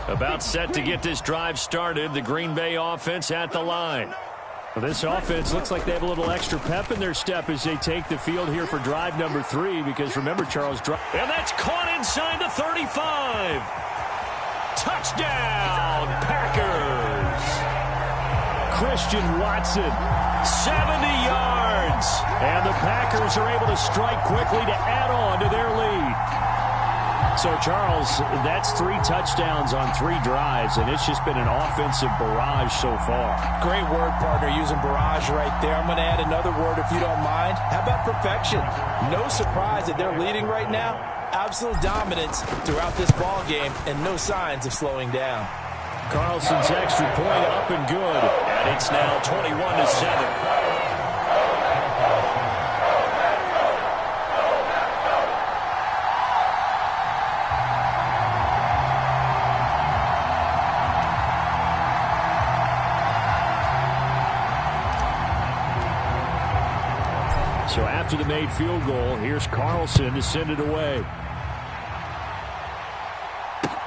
About set to get this drive started. The Green Bay offense at the line. Well, this offense looks like they have a little extra pep in their step as they take the field here for drive number 3. Because remember, Charles, and that's caught inside the 35. Touchdown, Packers. Christian Watson, 70 yards. And the Packers are able to strike quickly to add on to their lead. So, Charles, that's 3 touchdowns on 3 drives, and it's just been an offensive barrage so far. Great word, partner, using barrage right there. I'm going to add another word if you don't mind. How about perfection? No surprise that they're leading right now. Absolute dominance throughout this ball game, and no signs of slowing down. Carlson's extra point up and good. And it's now 21-7. So after the made field goal, here's Carlson to send it away.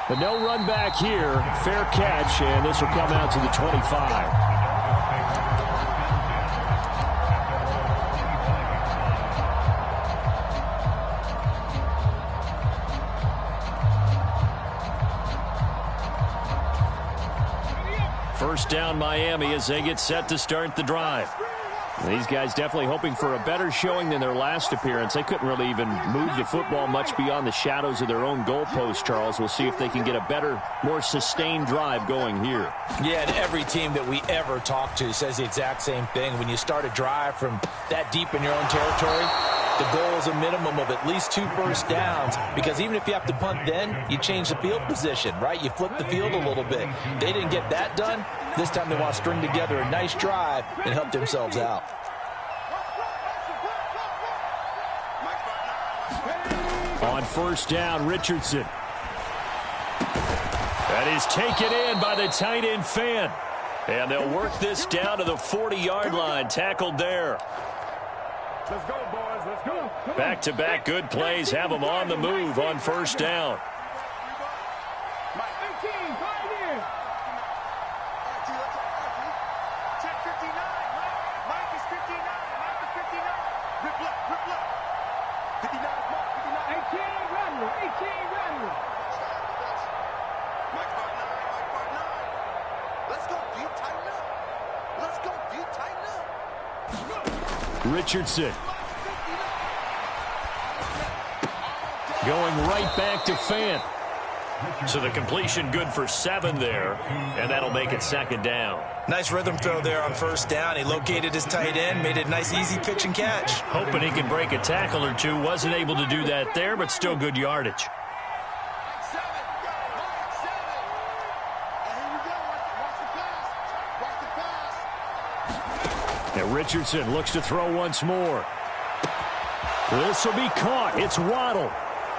But no run back here. Fair catch, and this will come out to the 25. First down, Miami, as they get set to start the drive. These guys definitely hoping for a better showing than their last appearance. They couldn't really even move the football much beyond the shadows of their own goalpost, Charles. We'll see if they can get a better, more sustained drive going here. Yeah, and every team that we ever talk to says the exact same thing. When you start a drive from that deep in your own territory, the goal is a minimum of at least 2 first downs, because even if you have to punt then, you change the field position, right? You flip the field a little bit. They didn't get that done. This time they want to string together a nice drive and help themselves out. On first down, Richardson. That is taken in by the tight end Fan. And they'll work this down to the 40-yard line. Tackled there. Let's go, boys. Let's go. Back-to-back good plays have them on the move on first down. Richardson. Going right back to Fan. So the completion good for 7 there, and that'll make it second down. Nice rhythm throw there on first down. He located his tight end, made it a nice easy pitch and catch. Hoping he can break a tackle or two. Wasn't able to do that there, but still good yardage. And Richardson looks to throw once more. This will be caught. It's Waddle.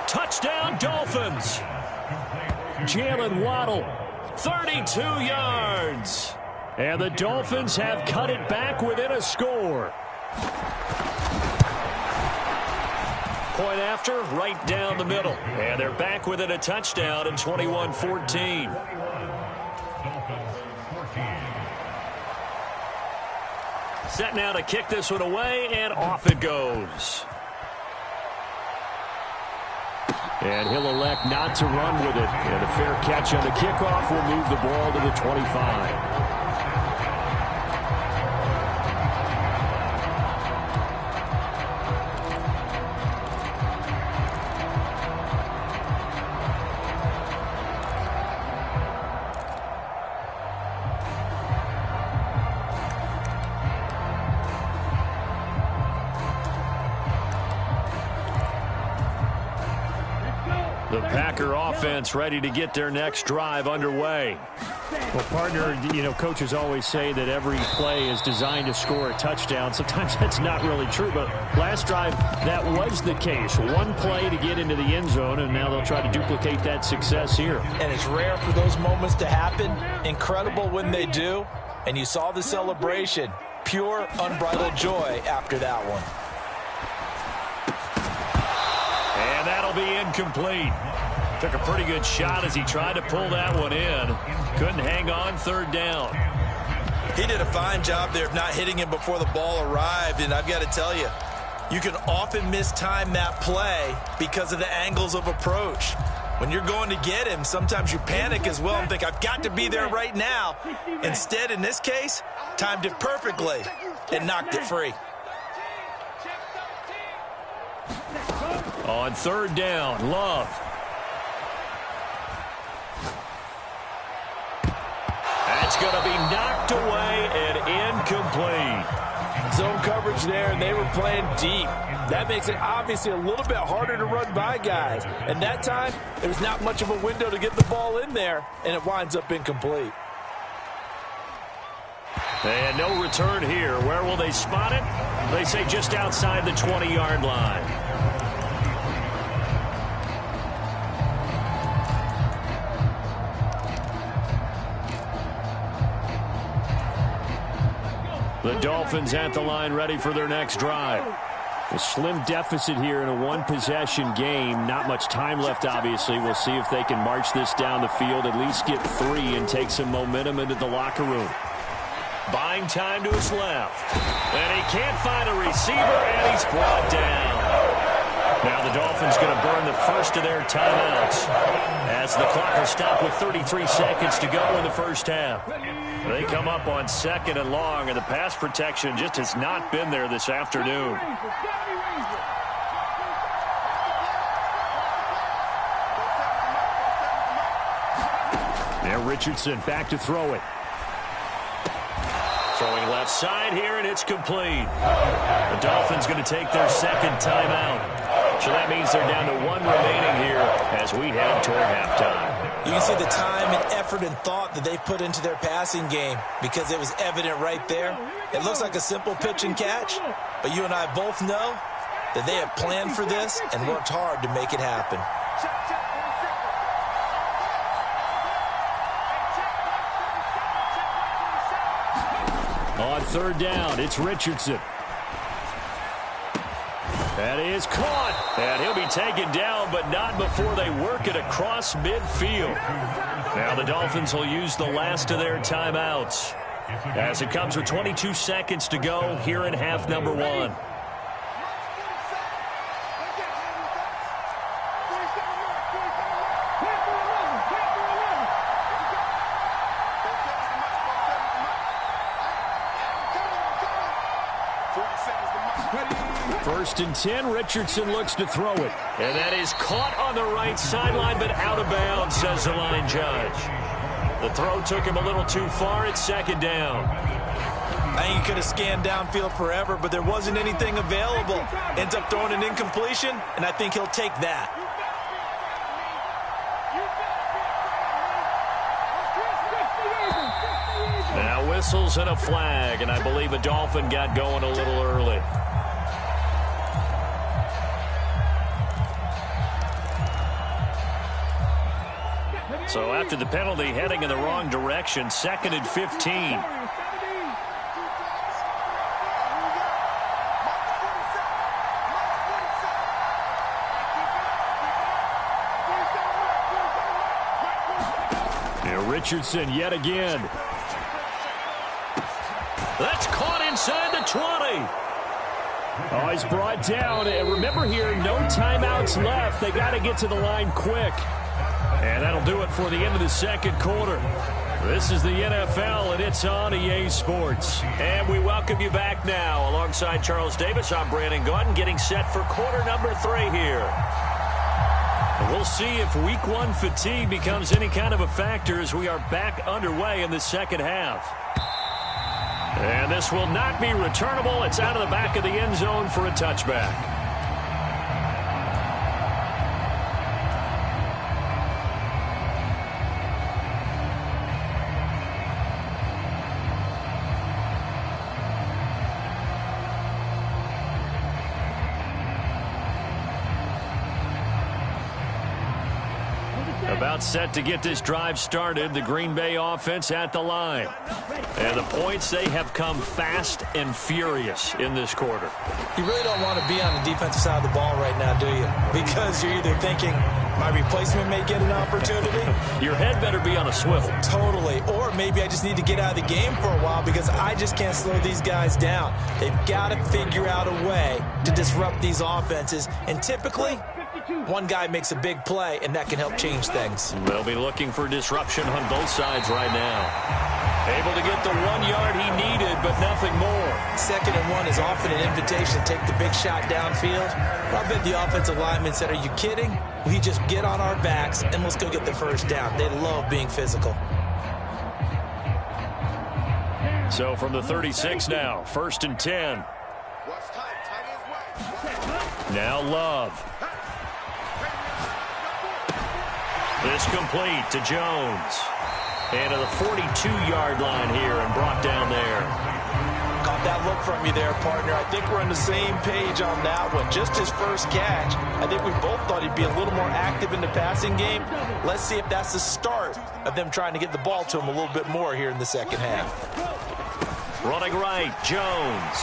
Touchdown, Dolphins. Jalen Waddle. 32 yards. And the Dolphins have cut it back within a score. Point after, right down the middle. And they're back within a touchdown in 21-14. Set now to kick this one away, and off it goes. And he'll elect not to run with it. And a fair catch on the kickoff will move the ball to the 25. The Packer offense ready to get their next drive underway. Well, partner, you know, coaches always say that every play is designed to score a touchdown. Sometimes that's not really true, but last drive, that was the case. One play to get into the end zone, and now they'll try to duplicate that success here. And it's rare for those moments to happen. Incredible when they do. And you saw the celebration. Pure, unbridled joy after that one. And that'll be incomplete. Took a pretty good shot as he tried to pull that one in. Couldn't hang on, third down. He did a fine job there of not hitting him before the ball arrived, and I've got to tell you, you can often mistime that play because of the angles of approach. When you're going to get him, sometimes you panic as well and think, I've got to be there right now. Instead, in this case, timed it perfectly and knocked it free. On third down, Love. That's going to be knocked away and incomplete. Zone coverage there, and they were playing deep. That makes it obviously a little bit harder to run by guys. And that time, there's not much of a window to get the ball in there, and it winds up incomplete. And no return here. Where will they spot it? They say just outside the 20-yard line. The Dolphins at the line, ready for their next drive. A slim deficit here in a one-possession game. Not much time left, obviously. We'll see if they can march this down the field, at least get 3 and take some momentum into the locker room. Buying time to his left. And he can't find a receiver, and he's brought down. Now the Dolphins going to burn the first of their timeouts as the clock will stop with 33 seconds to go in the first half. They come up on second and long, and the pass protection just has not been there this afternoon. Now Richardson back to throw it. Throwing left side here, and it's complete. The Dolphins going to take their second timeout. So that means they're down to 1 remaining here as we head toward halftime. You can see the time and effort and thought that they put into their passing game because it was evident right there. It looks like a simple pitch and catch, but you and I both know that they have planned for this and worked hard to make it happen. On third down, it's Richardson. That is caught, and he'll be taken down, but not before they work it across midfield. Now the Dolphins will use the last of their timeouts as it comes with 22 seconds to go here in half number 1. First and 10, Richardson looks to throw it. And that is caught on the right sideline, but out of bounds, says the line judge. The throw took him a little too far. It's second down. I think he could have scanned downfield forever, but there wasn't anything available. Ends up throwing an incompletion, and I think he'll take that. Now whistles and a flag, and I believe a Dolphin got going a little early. So after the penalty, heading in the wrong direction, second and 15. Now Richardson yet again. That's caught inside the 20. Oh, he's brought down. And remember here, no timeouts left. They got to get to the line quick. And that'll do it for the end of the second quarter. This is the NFL, and it's on EA Sports. And we welcome you back now. Alongside Charles Davis, I'm Brandon Gaudin, getting set for quarter number 3 here. And we'll see if week 1 fatigue becomes any kind of a factor as we are back underway in the second half. And this will not be returnable. It's out of the back of the end zone for a touchback. About set to get this drive started. The Green Bay offense at the line. And the points, they have come fast and furious in this quarter. You really don't want to be on the defensive side of the ball right now, do you? Because you're either thinking, My replacement may get an opportunity. Your head better be on a swivel. Totally. Or maybe I just need to get out of the game for a while because I just can't slow these guys down. They've got to figure out a way to disrupt these offenses. And typically, one guy makes a big play, and that can help change things. They'll be looking for disruption on both sides right now. Able to get the 1 yard he needed, but nothing more. 2nd and 1 is often an invitation to take the big shot downfield. I bet the offensive lineman said, are you kidding? We just get on our backs, and let's go get the first down. They love being physical. So from the 36 now, 1st and 10. Now Love. This complete to Jones. And to the 42-yard line here and brought down there. Caught that look from you there, partner. I think we're on the same page on that one. Just his first catch. I think we both thought he'd be a little more active in the passing game. Let's see if that's the start of them trying to get the ball to him a little bit more here in the second half. Running right, Jones.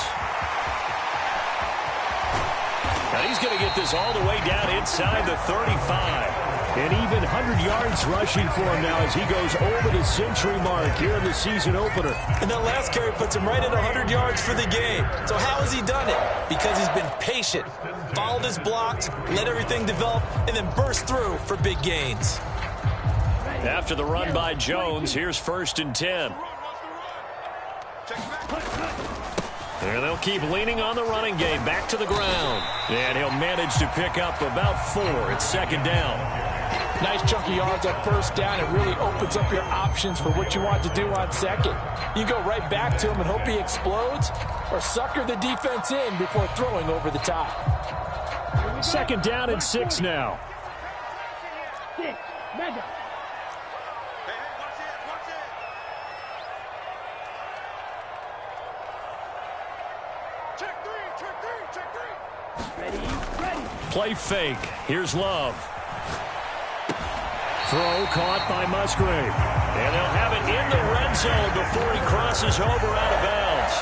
Now he's going to get this all the way down inside the 35. And even 100 yards rushing for him now as he goes over the century mark here in the season opener. And that last carry puts him right at 100 yards for the game. So how has he done it? Because he's been patient, followed his blocks, let everything develop, and then burst through for big gains. After the run by Jones, here's 1st and 10. And they'll keep leaning on the running game back to the ground. And he'll manage to pick up about 4. It's 2nd down. Nice chunky yards on 1st down. It really opens up your options for what you want to do on 2nd. You go right back to him and hope he explodes or sucker the defense in before throwing over the top. 2nd down and 6 now. Play fake. Here's Love. Throw caught by Musgrave. And they'll have it in the red zone before he crosses over out of bounds.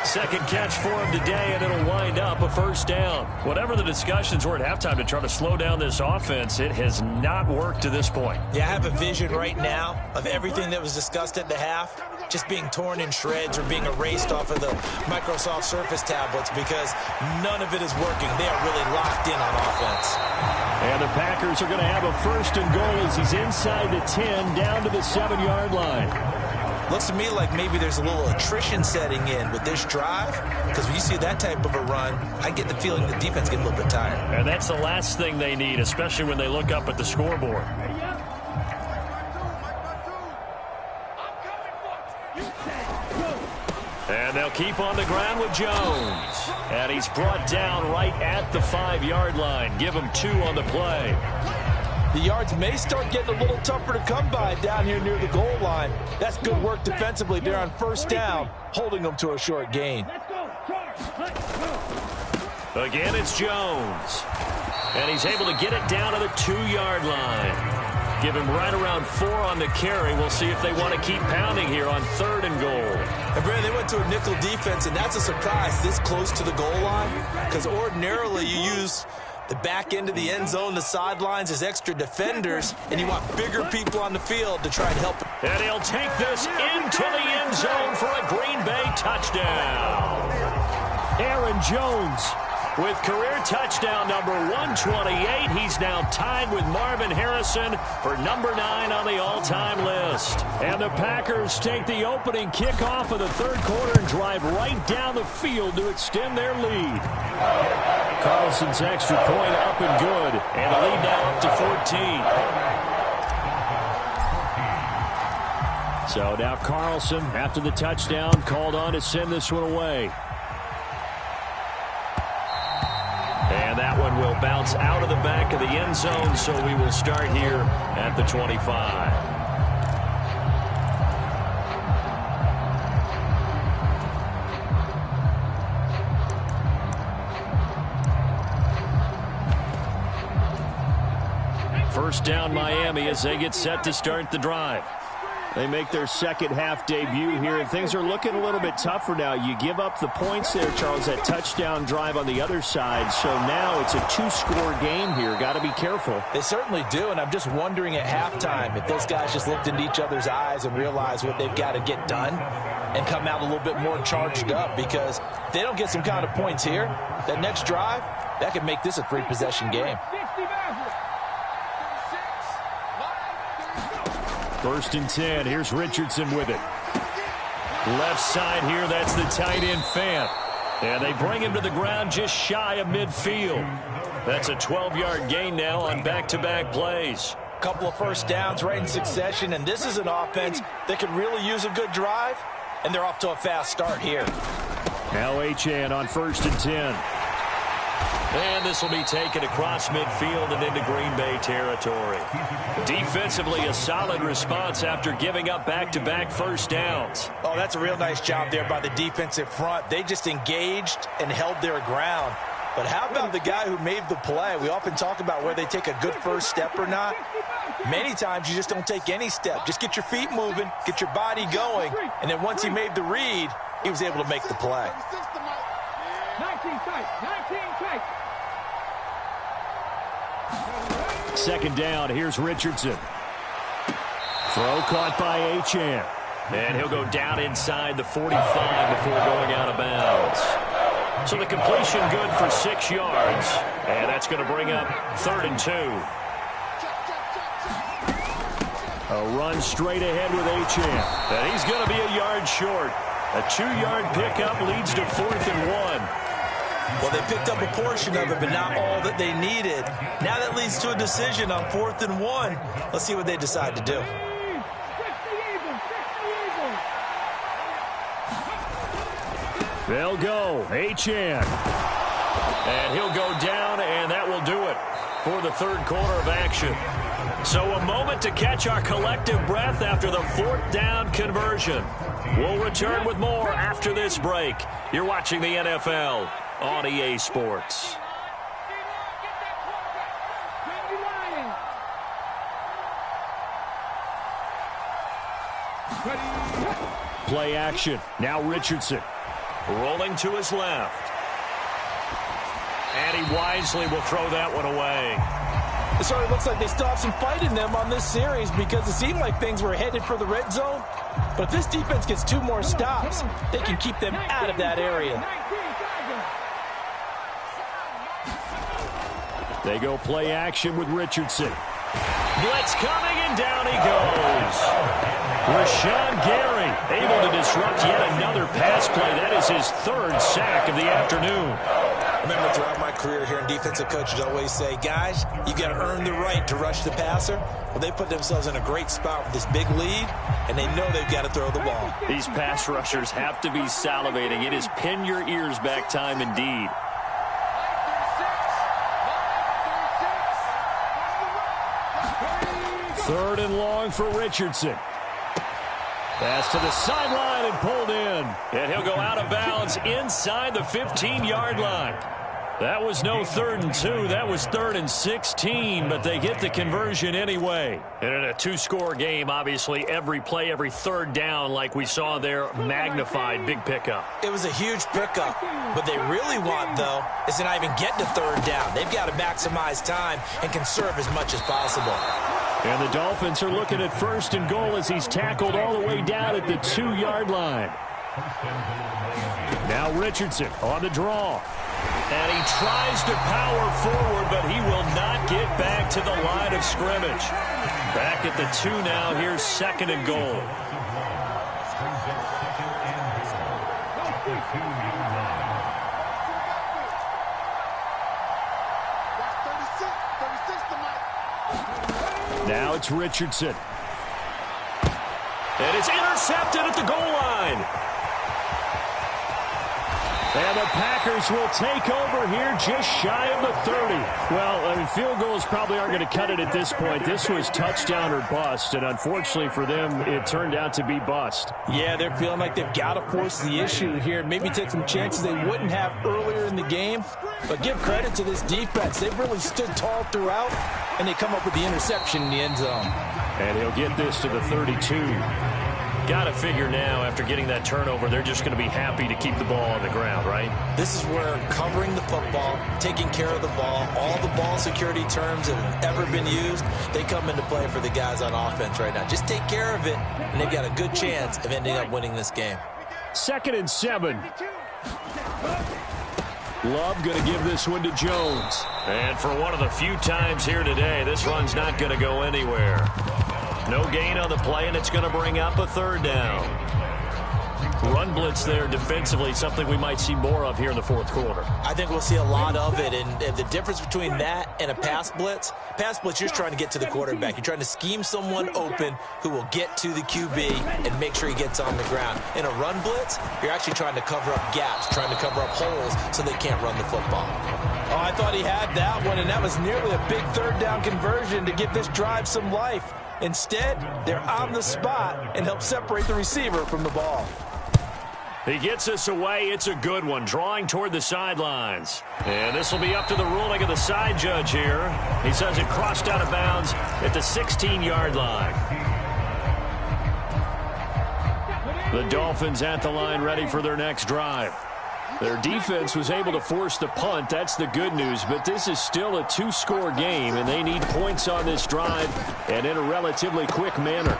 2nd catch for him today, and it'll wind up a 1st down. Whatever the discussions were at halftime to try to slow down this offense, it has not worked to this point. Yeah, I have a vision right now of everything that was discussed at the half just being torn in shreds or being erased off of the Microsoft Surface tablets because none of it is working. They are really locked in on offense. And the Packers are going to have a 1st and goal as he's inside the 10 down to the 7-yard line. Looks to me like maybe there's a little attrition setting in with this drive because when you see that type of a run, I get the feeling the defense gets a little bit tired. And that's the last thing they need, especially when they look up at the scoreboard. And they'll keep on the ground with Jones. And he's brought down right at the 5-yard line. Give him 2 on the play. The yards may start getting a little tougher to come by down here near the goal line. That's good work defensively there on 1st down, holding them to a short gain. Again, it's Jones. And he's able to get it down to the 2-yard line. Give him right around 4 on the carry. We'll see if they want to keep pounding here on 3rd and goal. And Brandon, they went to a nickel defense, and that's a surprise this close to the goal line because ordinarily you use the back end of the end zone, the sidelines as extra defenders, and you want bigger people on the field to try and help. And he'll take this into the end zone for a Green Bay touchdown. Aaron Jones with career touchdown number 128. He's now tied with Marvin Harrison for number 9 on the all-time list. And the Packers take the opening kickoff of the 3rd quarter and drive right down the field to extend their lead. Carlson's extra point up and good. And the lead now up to 14. So now Carlson, after the touchdown, called on to send this one away. And that one will bounce out of the back of the end zone, so we will start here at the 25. First down Miami as they get set to start the drive. They make their second half debut here, and things are looking a little bit tougher now. You give up the points there, Charles, that touchdown drive on the other side. So now it's a 2-score game here. Got to be careful. They certainly do, and I'm just wondering at halftime if those guys just looked into each other's eyes and realized what they've got to get done and come out a little bit more charged up, because if they don't get some kind of points here, that next drive, that could make this a 3-possession game. 1st and 10. Here's Richardson with it. Left side here, that's the tight end Fant. And they bring him to the ground just shy of midfield. That's a 12-yard gain now on back-to-back plays. Couple of first downs right in succession, and this is an offense that could really use a good drive, and they're off to a fast start here. Now Achane on 1st and 10. And this will be taken across midfield and into Green Bay territory. Defensively, a solid response after giving up back-to-back first downs. Oh, that's a real nice job there by the defensive front. They just engaged and held their ground. But how about the guy who made the play? We often talk about whether they take a good first step or not. Many times you just don't take any step. Just get your feet moving, get your body going, and then once he made the read, he was able to make the play. 19 tight. Second down, here's Richardson. Throw caught by Achane. And he'll go down inside the 45 before going out of bounds. So the completion good for 6 yards. And that's going to bring up 3rd and 2. A run straight ahead with Achane. And he's going to be a yard short. A 2-yard pickup leads to 4th and 1. Well, they picked up a portion of it, but not all that they needed. Now that leads to a decision on 4th and 1. Let's see what they decide to do. They'll go. Achane. And he'll go down, and that will do it for the 3rd quarter of action. So a moment to catch our collective breath after the 4th down conversion. We'll return with more after this break. You're watching the NFL on EA Sports. Play action. Now Richardson. Rolling to his left. And he wisely will throw that one away. It sort of looks like they still have some fight in them on this series, because it seemed like things were headed for the red zone. But if this defense gets 2 more stops, they can keep them out of that area. They go play action with Richardson. Blitz coming, and down he goes. Rashawn Gary able to disrupt yet another pass play. That is his 3rd sack of the afternoon. Remember, throughout my career here, defensive coaches always say, guys, you got to earn the right to rush the passer. Well, they put themselves in a great spot with this big lead, and they know they've got to throw the ball. These pass rushers have to be salivating. It is pin your ears back time indeed. Third and long for Richardson. Pass to the sideline and pulled in. And he'll go out of bounds inside the 15-yard line. That was no 3rd and 2. That was 3rd and 16, but they get the conversion anyway. And in a 2-score game, obviously, every play, every 3rd down, like we saw there, magnified, big pickup. It was a huge pickup. What they really want, though, is to not even get to 3rd down. They've got to maximize time and conserve as much as possible. And the Dolphins are looking at 1st and goal as he's tackled all the way down at the 2-yard line. Now Richardson on the draw. And he tries to power forward, but he will not get back to the line of scrimmage. Back at the 2 now. Here's 2nd and goal. Now it's Richardson. And it's intercepted at the goal line. And the Packers will take over here just shy of the 30. Well, I mean, field goals probably aren't going to cut it at this point. This was touchdown or bust, and unfortunately for them, it turned out to be bust. Yeah, they're feeling like they've got to force the issue here. Maybe take some chances they wouldn't have earlier in the game. But give credit to this defense. They've really stood tall throughout, and they come up with the interception in the end zone. And he'll get this to the 32. Got to figure now, after getting that turnover, they're just going to be happy to keep the ball on the ground, right? This is where covering the football, taking care of the ball, all the ball security terms that have ever been used, they come into play for the guys on offense right now. Just take care of it, and they've got a good chance of ending up winning this game. 2nd and 7. Love going to give this one to Jones. And for one of the few times here today, this run's not going to go anywhere. No gain on the play, and it's going to bring up a 3rd down. Run blitz there defensively, something we might see more of here in the 4th quarter. I think we'll see a lot of it, and the difference between that and a pass blitz, you're just trying to get to the quarterback. You're trying to scheme someone open who will get to the QB and make sure he gets on the ground. In a run blitz, you're actually trying to cover up gaps, trying to cover up holes so they can't run the football. Oh, I thought he had that one, and that was nearly a big 3rd down conversion to give this drive some life. Instead, they're on the spot and help separate the receiver from the ball. He gets us away. It's a good one, drawing toward the sidelines. And this will be up to the ruling of the side judge here. He says it crossed out of bounds at the 16-yard line. The Dolphins at the line, ready for their next drive. Their defense was able to force the punt. That's the good news, but this is still a 2-score game, and they need points on this drive and in a relatively quick manner.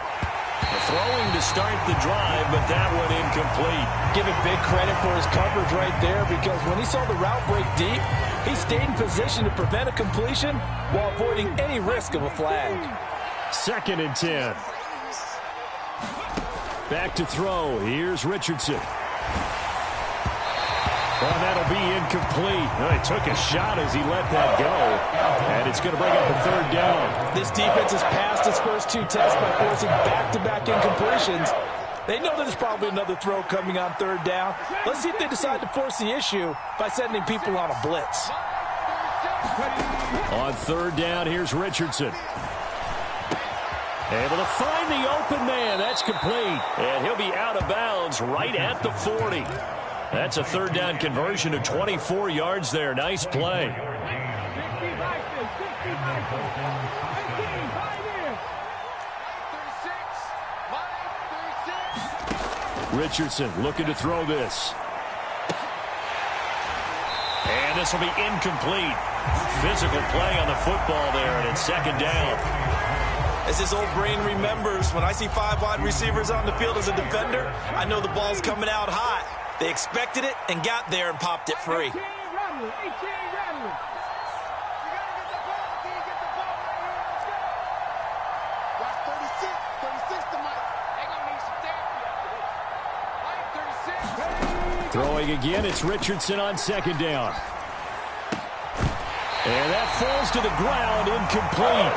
Throwing to start the drive, but that one incomplete. Give it big credit for his coverage right there, because when he saw the route break deep, he stayed in position to prevent a completion while avoiding any risk of a flag. 2nd and 10. Back to throw. Here's Richardson. Well, that'll be incomplete. Well, he took a shot as he let that go. And it's going to bring up a 3rd down. This defense has passed its first 2 tests by forcing back-to-back incompletions. They know there's probably another throw coming on 3rd down. Let's see if they decide to force the issue by sending people on a blitz. On 3rd down, here's Richardson. Able to find the open man. That's complete. And he'll be out of bounds right at the 40. That's a 3rd down conversion to 24 yards there. Nice play. Richardson looking to throw this. And this will be incomplete. Physical play on the football there, and it's 2nd down. As his old brain remembers, when I see 5 wide receivers on the field as a defender, I know the ball's coming out hot. They expected it and got there and popped it free. Throwing again, it's Richardson on 2nd down. And that falls to the ground, incomplete.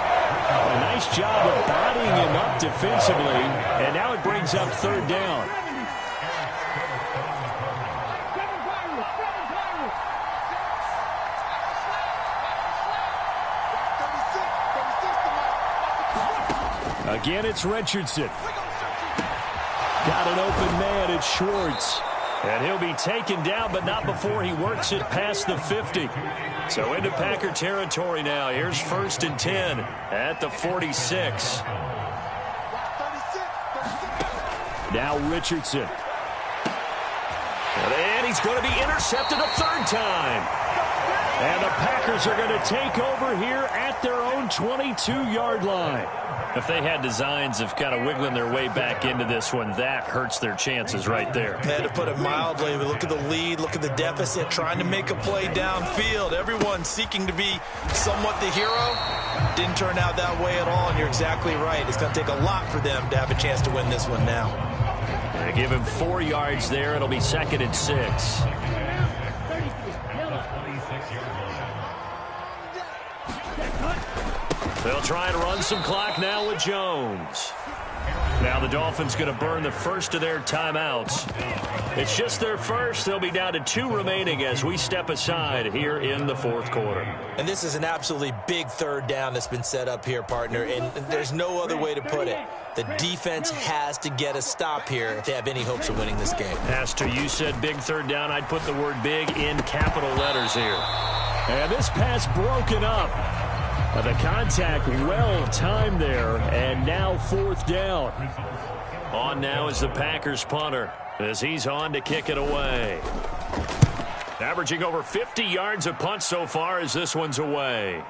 A nice job of bodying him up defensively, and now it brings up 3rd down. Again, it's Richardson. Got an open man, it's Schwartz. And he'll be taken down, but not before he works it past the 50. So into Packer territory now. Here's 1st and 10 at the 46. Now Richardson. And he's going to be intercepted a 3rd time. And the Packers are going to take over here at their own 22-yard line. If they had designs of kind of wiggling their way back into this one, that hurts their chances right there. They had to put it mildly. Look at the lead, look at the deficit, trying to make a play downfield. Everyone seeking to be somewhat the hero. Didn't turn out that way at all, and you're exactly right. It's going to take a lot for them to have a chance to win this one now. They give him 4 yards there. It'll be 2nd and 6. They'll try and run some clock now with Jones. Now the Dolphins going to burn the first of their timeouts. It's just their first. They'll be down to 2 remaining as we step aside here in the fourth quarter. And this is an absolutely big third down that's been set up here, partner, and there's no other way to put it. The defense has to get a stop here if they have any hopes of winning this game. As to you said big third down, I'd put the word big in capital letters here. And this pass broken up. The contact well timed there, and now fourth down. On now is the Packers punter as he's on to kick it away. Averaging over 50 yards a punt so far as this one's away.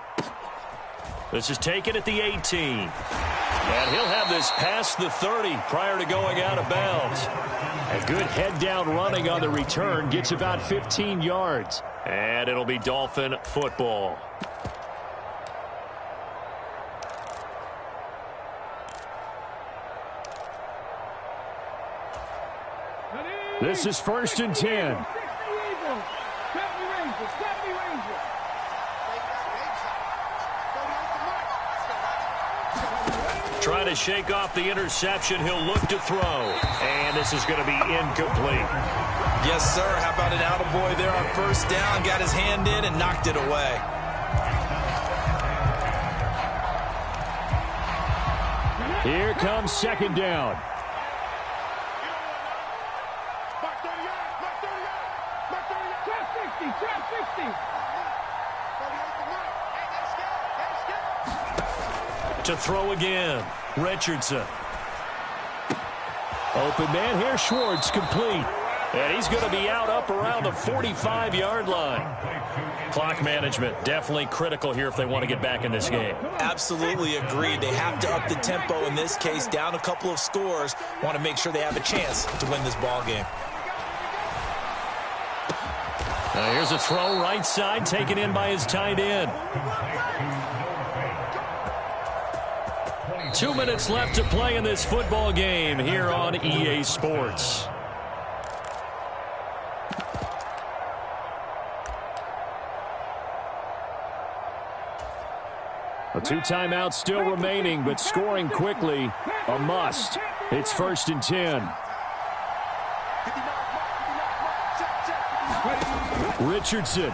This is taken at the 18. And he'll have this past the 30 prior to going out of bounds. A good head down running on the return gets about 15 yards. And it'll be Dolphin football. This is 1st and 10. Trying to shake off the interception. He'll look to throw. And this is going to be incomplete. Yes, sir. How about an attaboy there on first down? Got his hand in and knocked it away. Here comes second down. To throw again, Richardson. Open man here, Schwartz, complete. And he's going to be out up around the 45-yard line. Clock management, definitely critical here if they want to get back in this game. Absolutely agreed. They have to up the tempo in this case, down a couple of scores. Want to make sure they have a chance to win this ball game. Now here's a throw right side, taken in by his tight end. 2 minutes left to play in this football game here on EA Sports. A 2 timeouts still remaining, but scoring quickly, a must. It's 1st and 10. Richardson.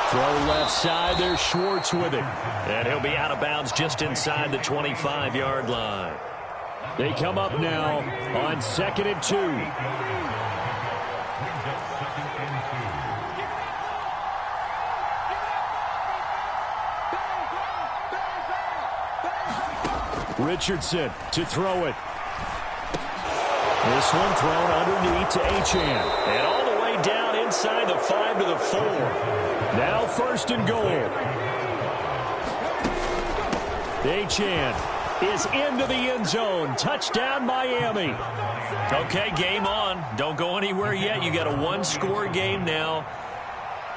Throw left side, there's Schwartz with it. And he'll be out of bounds just inside the 25-yard line. They come up now on 2nd and 2. Richardson to throw it. This one thrown underneath to Achane. And all the way down inside the 5 to the 4. Now 1st and goal. Achane is into the end zone. Touchdown, Miami. Okay, game on. Don't go anywhere yet. You got a 1-score game now.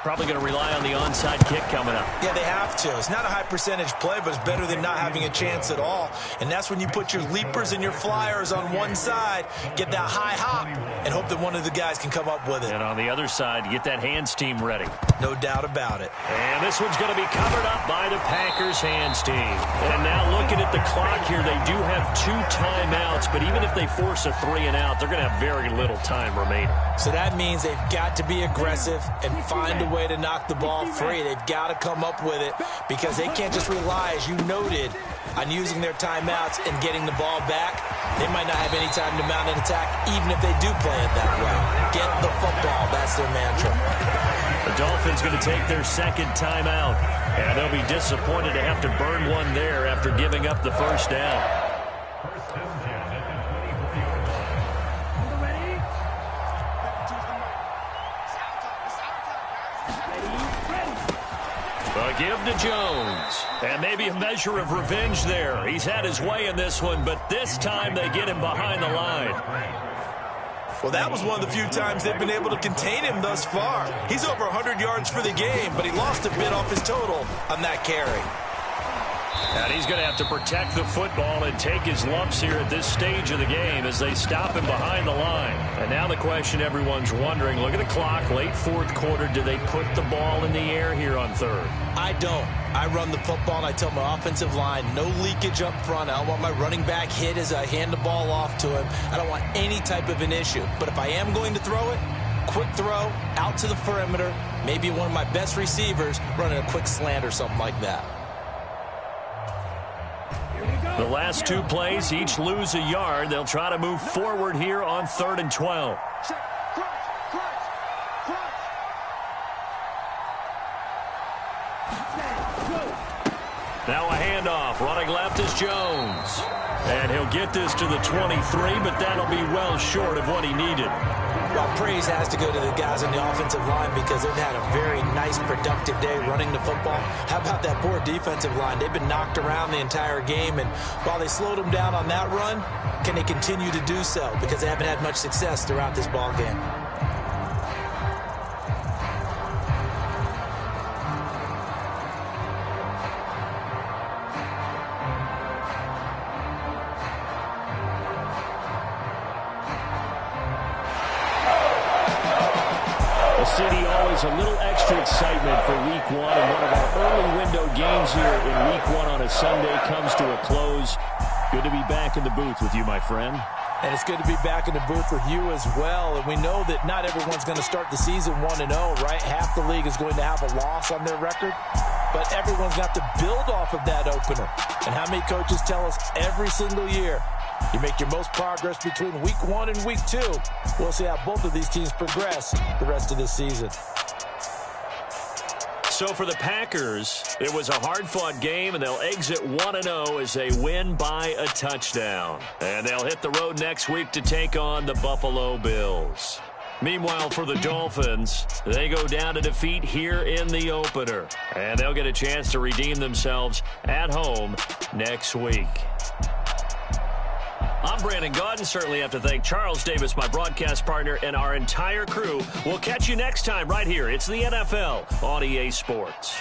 Probably going to rely on the onside kick coming up. Yeah, they have to. It's not a high percentage play, but it's better than not having a chance at all. And that's when you put your leapers and your flyers on one side, get that high hop, and hope that one of the guys can come up with it. And on the other side, get that hands team ready. No doubt about it. And this one's going to be covered up by the Packers hands team. And now looking at the clock here, they do have 2 timeouts, but even if they force a 3 and out, they're going to have very little time remaining. So that means they've got to be aggressive and find a way to knock the ball free. They've got to come up with it because they can't just rely, as you noted, on using their timeouts and getting the ball back. They might not have any time to mount an attack, even if they do play it that way. Get the football. That's their mantra. The Dolphins going to take their 2nd timeout, and they'll be disappointed to have to burn one there after giving up the first down. A give to Jones. And maybe a measure of revenge there. He's had his way in this one, but this time they get him behind the line. Well, that was one of the few times they've been able to contain him thus far. He's over 100 yards for the game, but he lost a bit off his total on that carry. And he's going to have to protect the football and take his lumps here at this stage of the game as they stop him behind the line. And now the question everyone's wondering, look at the clock, late fourth quarter, do they put the ball in the air here on third? I don't. I run the football and I tell my offensive line, no leakage up front. I don't want my running back hit as I hand the ball off to him. I don't want any type of an issue. But if I am going to throw it, quick throw, out to the perimeter, maybe one of my best receivers running a quick slant or something like that. The last two plays each lose a yard. They'll try to move forward here on 3rd and 12. Now a handoff. Running left is Jones. And he'll get this to the 23, but that'll be well short of what he needed. Well, praise has to go to the guys on the offensive line because they've had a very nice, productive day running the football. How about that poor defensive line? They've been knocked around the entire game, and while they slowed them down on that run, can they continue to do so? Because they haven't had much success throughout this ball game. City, always a little extra excitement for Week 1, and one of our early window games here in Week 1 on a Sunday comes to a close. Good to be back in the booth with you, my friend. And it's good to be back in the booth with you as well. And we know that not everyone's going to start the season 1-0, right? Half the league is going to have a loss on their record. But everyone's going to have to build off of that opener. And how many coaches tell us every single year, you make your most progress between Week 1 and Week 2. We'll see how both of these teams progress the rest of this season. So for the Packers, it was a hard-fought game, and they'll exit 1-0 as they win by a touchdown. And they'll hit the road next week to take on the Buffalo Bills. Meanwhile, for the Dolphins, they go down to defeat here in the opener. And they'll get a chance to redeem themselves at home next week. I'm Brandon Gaudin. Certainly have to thank Charles Davis, my broadcast partner, and our entire crew. We'll catch you next time right here. It's the NFL on EA Sports.